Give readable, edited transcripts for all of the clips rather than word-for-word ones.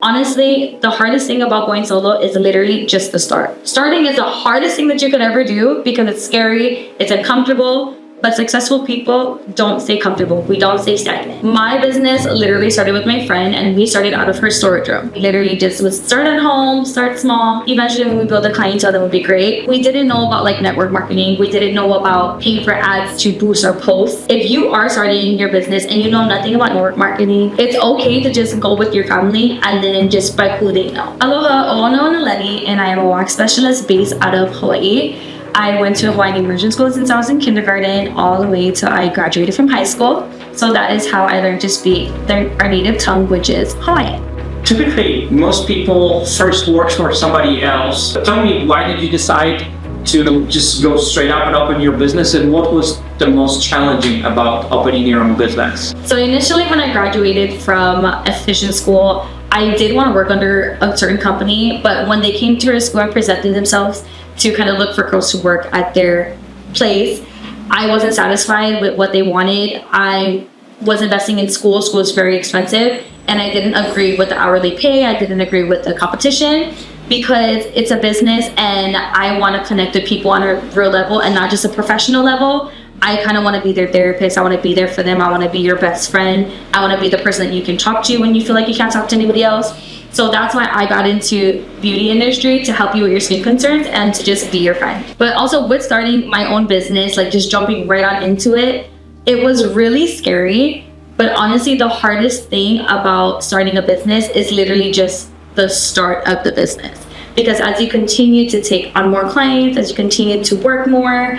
Honestly, the hardest thing about going solo is literally just the start. Starting is the hardest thing that you could ever do because it's scary, it's uncomfortable, but successful people don't stay comfortable. We don't stay stagnant. My business literally started with my friend, and we started out of her storage room. We literally just would start at home, start small. Eventually, when we build a clientele, that would be great. We didn't know about like network marketing. We didn't know about paying for ads to boost our posts. If you are starting your business and you know nothing about network marketing, it's okay to just go with your family and then just spread who they know. Aloha, Ono Nalani, and I am a wax specialist based out of Hawaii. I went to Hawaiian immersion school since I was in kindergarten all the way till I graduated from high school. So that is how I learned to speak our native tongue, which is Hawaiian. Typically, most people first work for somebody else. Tell me, why did you decide to just go straight up and open your business, and what was the most challenging about opening your own business? So initially, when I graduated from esthetician school, I did want to work under a certain company, but when they came to our school and presented themselves to kind of look for girls to work at their place, I wasn't satisfied with what they wanted. I was investing in school. School is very expensive, and I didn't agree with the hourly pay. I didn't agree with the competition because it's a business and I want to connect with people on a real level and not just a professional level. I kind of want to be their therapist. I want to be there for them. I want to be your best friend. I want to be the person that you can talk to when you feel like you can't talk to anybody else. So that's why I got into beauty industry, to help you with your skin concerns and to just be your friend. But also with starting my own business, like just jumping right on into it, it was really scary. But honestly, the hardest thing about starting a business is literally just the start of the business. Because as you continue to take on more clients, as you continue to work more,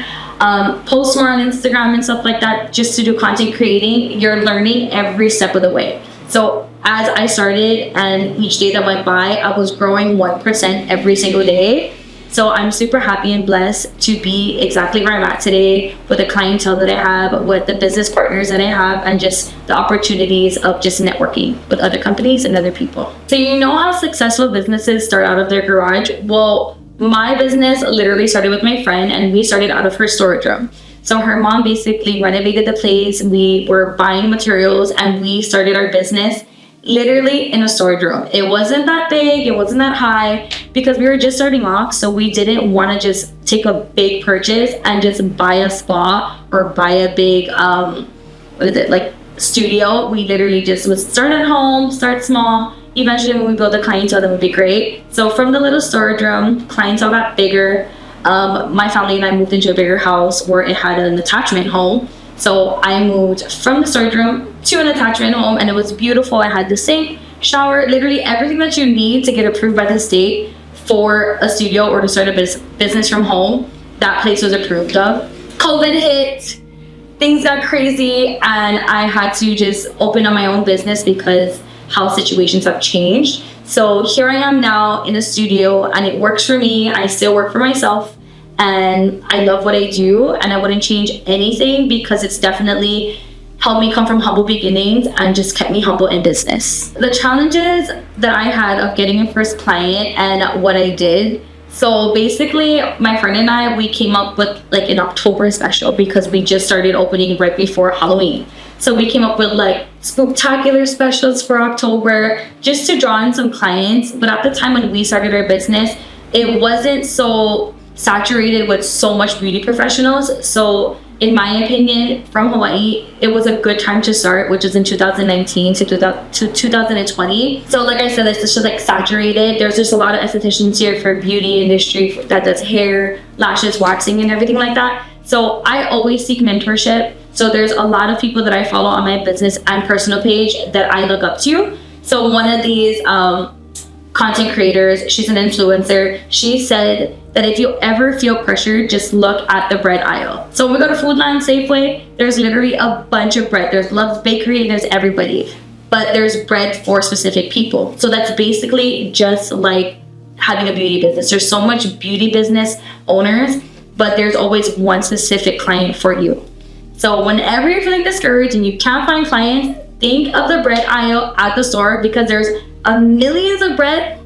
post more on Instagram and stuff like that, just to do content creating, you're learning every step of the way. So as I started and each day that went by, I was growing 1% every single day. So I'm super happy and blessed to be exactly where I'm at today, with the clientele that I have, with the business partners that I have, and just the opportunities of just networking with other companies and other people. So you know how successful businesses start out of their garage? Well, my business literally started with my friend, and we started out of her storage room. So her mom basically renovated the place. We were buying materials and we started our business literally in a storage room. It wasn't that big, it wasn't that high, because we were just starting off. So we didn't want to just take a big purchase and just buy a spa or buy a big studio. We literally just would start at home, start small. Eventually, when we build a clientele, that would be great. So from the little storage room, clientele got bigger. My family and I moved into a bigger house where it had an attachment home. So I moved from the storage room to an attachment home, and it was beautiful. I had the sink, shower, literally everything that you need to get approved by the state for a studio or to start a business from home. That place was approved of. COVID hit, things got crazy, and I had to just open up my own business because how situations have changed. So here I am now in a studio, and it works for me. I still work for myself, and I love what I do, and I wouldn't change anything because it's definitely helped me come from humble beginnings and just kept me humble in business. The challenges that I had of getting a first client and what I did. So basically, my friend and I, we came up with like an October special because we just started opening right before Halloween. So we came up with like spooktacular specials for October just to draw in some clients. But at the time when we started our business, it wasn't so saturated with so much beauty professionals. So in my opinion, from Hawaii, it was a good time to start, which was in 2019 to 2020. So like I said, it's just like saturated. There's just a lot of estheticians here for beauty industry that does hair, lashes, waxing, and everything like that. So I always seek mentorship. So there's a lot of people that I follow on my business and personal page that I look up to. So one of these content creators, she's an influencer, she said that if you ever feel pressured, just look at the bread aisle. So when we go to Food Line, Safeway, there's literally a bunch of bread. There's Love's Bakery, and there's everybody. But there's bread for specific people. So that's basically just like having a beauty business. There's so much beauty business owners, but there's always one specific client for you. So whenever you're feeling discouraged and you can't find clients, think of the bread aisle at the store, because there's millions of bread,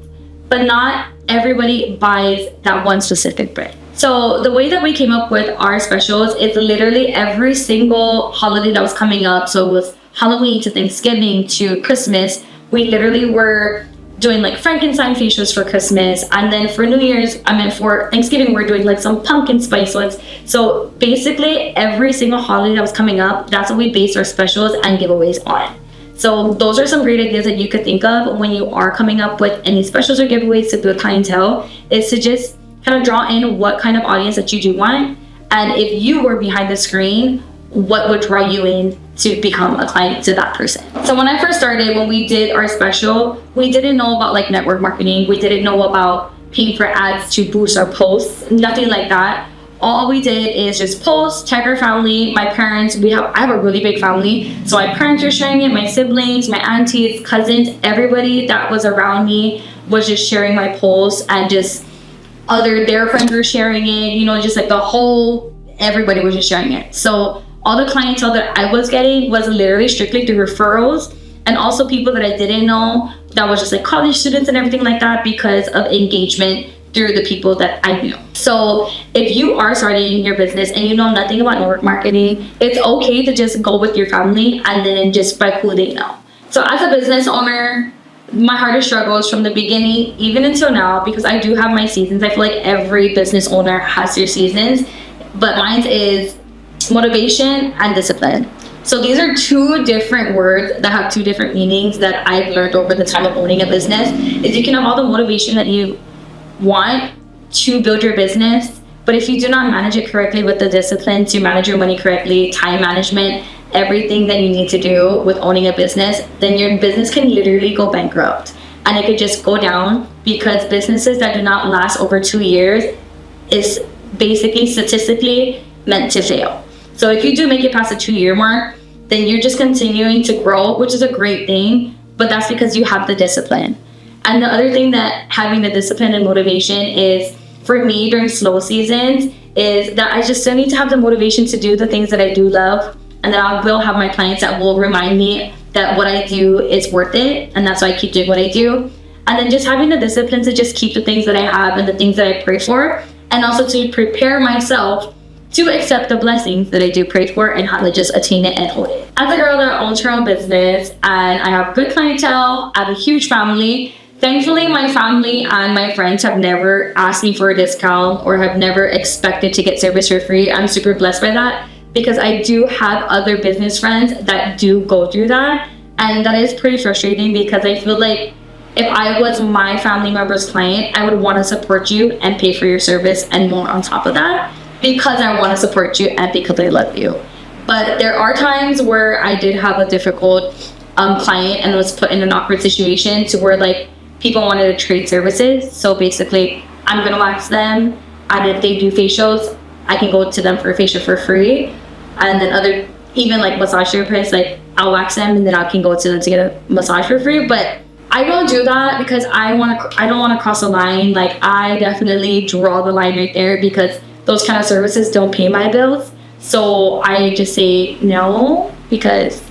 but not everybody buys that one specific bread. So the way that we came up with our specials is literally every single holiday that was coming up. So it was Halloween to Thanksgiving to Christmas. We literally were doing like Frankenstein facials for Christmas, and then for New Year's, for Thanksgiving, we're doing like some pumpkin spice ones. So basically every single holiday that was coming up, that's what we based our specials and giveaways on. So those are some great ideas that you could think of when you are coming up with any specials or giveaways to build clientele, is to just kind of draw in what kind of audience that you do want. And if you were behind the screen, what would draw you in to become a client to that person. So when I first started, when we did our special, we didn't know about like network marketing. We didn't know about paying for ads to boost our posts, nothing like that. All we did is just post, tag our family, my parents. I have a really big family. So my parents were sharing it, my siblings, my aunties, cousins, everybody that was around me was just sharing my posts, and just their friends were sharing it, just like everybody was just sharing it. So all the clientele that I was getting was literally strictly through referrals, and also people that I didn't know that was just like college students and everything like that, because of engagement through the people that I knew. So if you are starting your business and you know nothing about network marketing, it's okay to just go with your family and then just by who they know. So as a business owner, my hardest struggles from the beginning, even until now, because I do have my seasons. I feel like every business owner has their seasons, but mine is motivation and discipline. So these are two different words that have two different meanings that I've learned over the time of owning a business. Is you can have all the motivation that you want to build your business, but if you do not manage it correctly with the discipline to manage your money correctly, time management, everything that you need to do with owning a business, then your business can literally go bankrupt, and it could just go down, because businesses that do not last over 2 years is basically statistically meant to fail. So if you do make it past the 2-year mark, then you're just continuing to grow, which is a great thing, but that's because you have the discipline. And the other thing that having the discipline and motivation is, for me during slow seasons, is that I just still need to have the motivation to do the things that I do love, and that I will have my clients that will remind me that what I do is worth it, and that's why I keep doing what I do. And then just having the discipline to just keep the things that I have and the things that I pray for, and also to prepare myself to accept the blessings that I do pray for, and how to just attain it and hold it. As a girl that owns her own business and I have good clientele, I have a huge family. Thankfully, my family and my friends have never asked me for a discount or have never expected to get service for free. I'm super blessed by that, because I do have other business friends that do go through that. And that is pretty frustrating, because I feel like if I was my family member's client, I would want to support you and pay for your service and more on top of that, because I want to support you and because I love you. But there are times where I did have a difficult client and was put in an awkward situation to where like people wanted to trade services. So basically, I'm gonna wax them, and if they do facials, I can go to them for a facial for free. And then even like massage therapists, like I'll wax them and then I can go to them to get a massage for free. But I don't do that because I don't want to cross a line. Like I definitely draw the line right there, because those kind of services don't pay my bills. So I just say no, because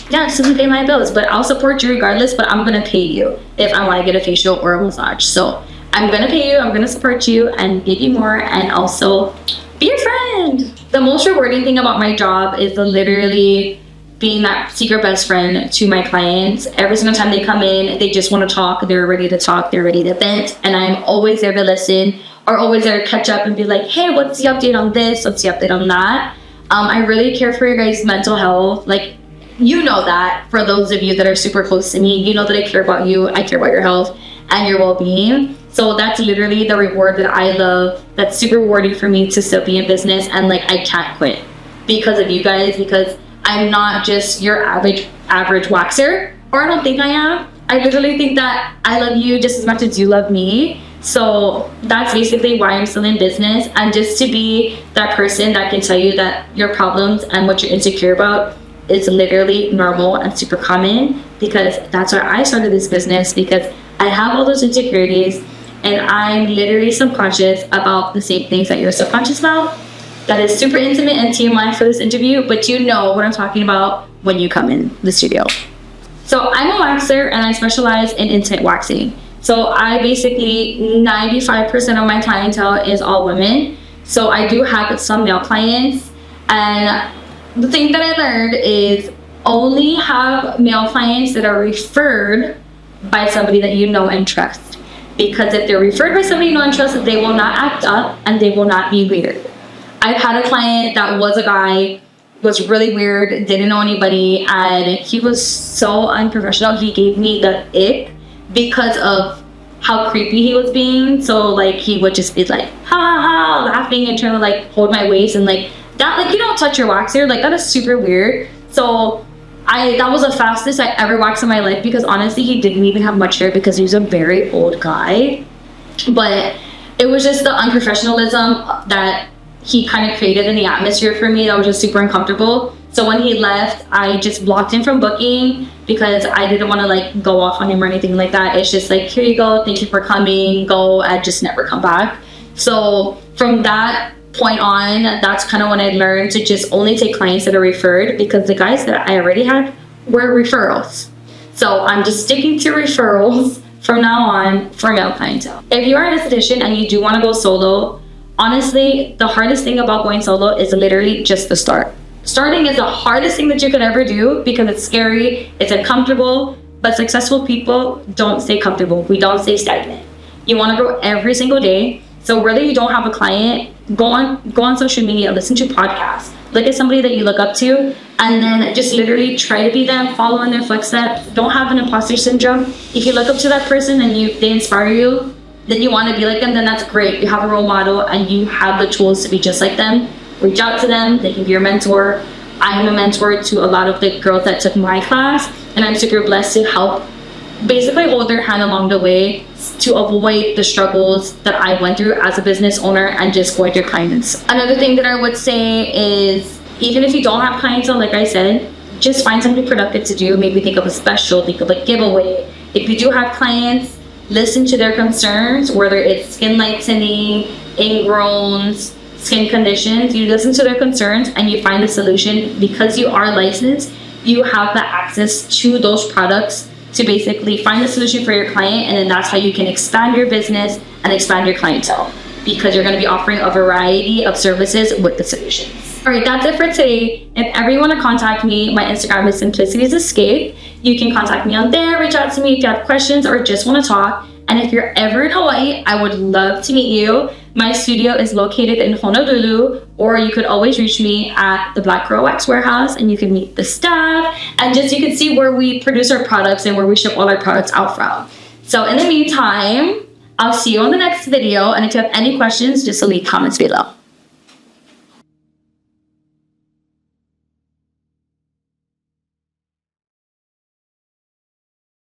yeah, it doesn't pay my bills, but I'll support you regardless, but I'm gonna pay you if I want to get a facial or a massage. So I'm gonna pay you, I'm gonna support you and give you more, and also be your friend. The most rewarding thing about my job is literally being that secret best friend to my clients. Every single time they come in, they just want to talk, they're ready to talk, they're ready to vent, and I'm always there to listen, or always there to catch up and be like, hey, what's the update on this? What's the update on that? I really care for your guys' mental health. Like, you know that, for those of you that are super close to me, you know that I care about you, I care about your health and your well-being. So that's literally the reward that I love. That's super rewarding for me to still be in business, and like I can't quit because of you guys, because I'm not just your average waxer, or I don't think I am. I literally think that I love you just as much as you love me. So that's basically why I'm still in business, and just to be that person that can tell you that your problems and what you're insecure about is literally normal and super common, because that's why I started this business, because I have all those insecurities and I'm literally subconscious about the same things that you're subconscious about. That is super intimate and TMI for this interview, but you know what I'm talking about when you come in the studio. So I'm a waxer and I specialize in intimate waxing. So I basically, 95% of my clientele is all women. So I do have some male clients, and the thing that I learned is only have male clients that are referred by somebody that you know and trust. Because if they're referred by somebody you know and trust, they will not act up and they will not be weird. I've had a client that was a guy, was really weird, didn't know anybody, and he was so unprofessional. He gave me the ick because of how creepy he was being. So like he would just be like ha ha ha, laughing and trying to like hold my waist and like that, like you don't touch your waxer, like that is super weird. So that was the fastest I ever waxed in my life, because honestly he didn't even have much hair because he was a very old guy. But it was just the unprofessionalism that he kind of created in the atmosphere for me that was just super uncomfortable. So when he left, I just blocked him from booking because I didn't want to like go off on him or anything like that. It's just like, here you go, thank you for coming, go, and just never come back. So from that point on, that's kind of when I learned to just only take clients that are referred, because the guys that I already had were referrals. So I'm just sticking to referrals from now on for male clientele. If you are an esthetician and you do want to go solo, honestly, the hardest thing about going solo is literally just the start. Starting is the hardest thing that you could ever do because it's scary, it's uncomfortable, but successful people don't stay comfortable. We don't stay stagnant. You want to grow every single day. So whether you don't have a client, go on social media, listen to podcasts, look at somebody that you look up to, and then just literally try to be them, follow in their footsteps. Don't have an imposter syndrome. If you look up to that person and they inspire you, then you want to be like them, then that's great. You have a role model and you have the tools to be just like them. Reach out to them, they can be your mentor. I am a mentor to a lot of the girls that took my class, and I'm super blessed to help basically hold their hand along the way to avoid the struggles that I went through as a business owner and just going through clients. Another thing that I would say is, even if you don't have clientele, like I said, just find something productive to do. Maybe think of a special, think of a giveaway. If you do have clients, listen to their concerns, whether it's skin lightening, ingrowns, skin conditions. You listen to their concerns and you find a solution. Because you are licensed, you have the access to those products to basically find a solution for your client, and then that's how you can expand your business and expand your clientele, because you're going to be offering a variety of services with the solutions. All right, that's it for today. If ever you want to contact me, my Instagram is simplicityescape. You can contact me on there, reach out to me if you have questions or just want to talk. And if you're ever in Hawaii, I would love to meet you. My studio is located in Honolulu, or you could always reach me at the Black Girl Wax Warehouse, and you can meet the staff and just you can see where we produce our products and where we ship all our products out from. So in the meantime, I'll see you on the next video, and if you have any questions, just leave comments below.